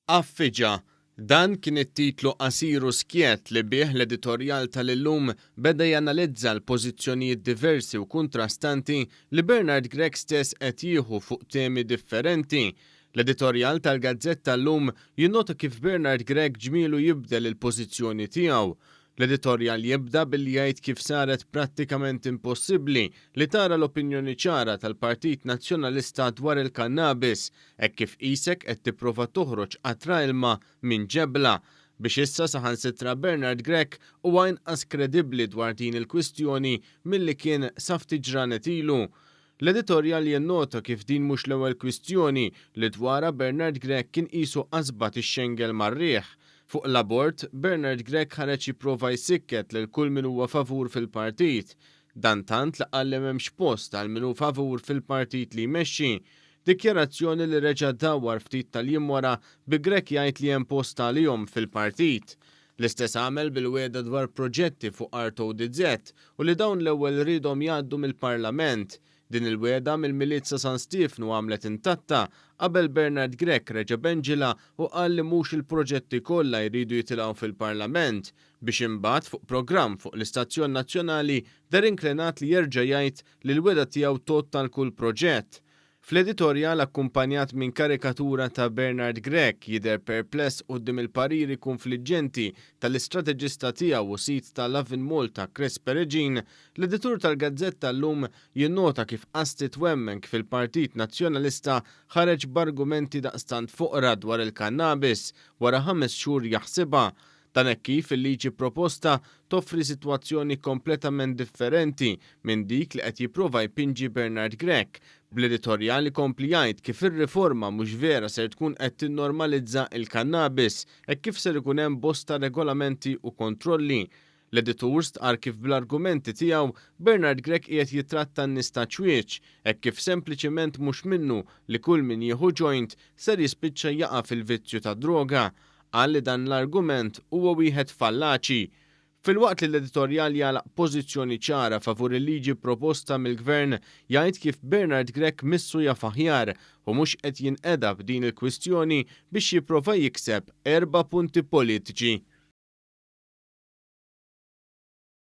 Affiġa, dan kien it-titlu qasiru skjett li bih l-editorjal tal-Illum beda janalizza l-pożizzjonijiet diversi u kontrastanti li Bernard Gregg stess qed jieħu fuq temi differenti. L-editorjal tal-Gazzetta Llum jinnota kif Bernard Gregg ġmielu jibdel il-pożizzjoni tiegħu. L-editorjal jibda billi jgħid kif saret prattikament impossibbli li tara l-opinjoni ċara tal-Partit Nazzjonalista dwar il-kannabis, hekk kif qisek qed tipprova toħroġ qatra ilma minn ġebla. Biex issa saħansitra Bernard Gregg huwa inqas kredibbli dwar din il-kwistjoni milli kien sa ftit ġranet ilu. L-editorjal jennota kif din mhux l-ewwel kwistjoni li dwarha Bernard Gregg kien qisu qasbad ix-xengel mar-riħ. Fuq l-abort, Bernard Gregg ħareġ jipprova jsikket lil kull min huwa favur fil-partit. Dan tant li qal li m'hemmx post għal min hu favur fil-partit li jmexxi. Dikjarazzjoni li reġa' dawwar ftit tal-jiem wara bi Gregg jgħid li hemm post għalihom fil-partit. L-istess għamel bil-wiegħda dwar proġetti fuq RTODZ u li dawn l-ewwel ridhom jgħaddu mill-Parlament. Din il-wiegħda mill-Milizza San Stefnu għamlet intatta qabel Bernard Gregg reġa' benġila u qal li mhux il-proġetti kollha jridu jitilgħu fil-Parlament biex imbagħad fuq programm fuq l-Istazzjon Nazzjonali dar inklinat li jerġa' jgħid li l-wiegħda tiegħu tot tal-kull proġett. Fl-editorjal akkumpanjat minn karikatura ta' Bernard Gregg jidher perpless quddiem il-pariri konfliġġenti tal-istrateġista tiegħu u sit ta' Love in Malta Chris Perugin, l-editur tal-Gazzetta Llum jinnota kif qasti twemmen fil-Partit Nazzjonalista ħareġ b'argumenti daqstant foqra dwar il-kannabis wara 5 xhur jaħsibha. Dan hekk kif il-liġi proposta toffri sitwazzjoni kompletament differenti minn dik li qed jipprova jpinġi Bernard Gregg, bl-editorjal ikompli jgħid kif ir-riforma mhux vera ser tkun qed tinnormalizza il-kannabis hekk kif ser ikun hemm bosta regolamenti u kontrolli. L-editur stqar kif bl-argumenti tiegħu Bernard Gregg qiegħed jitratta n-nies ta' ċwieċ, hekk kif sempliċement mhux minnu li kull min jieħu joint ser jispiċċa jaqa' fil-vizzju ta' droga. Qal li dan l-argument huwa wieħed fallaċi. Filwaqt li l-editorjal jagħlaq pożizzjoni ċara favur il-liġi proposta mill-Gvern jgħid kif Bernard Gregg missu jaf aħjar u mhux qed jinqeda b'din il-kwistjoni biex jipprova jikseb 4 punti politiċi.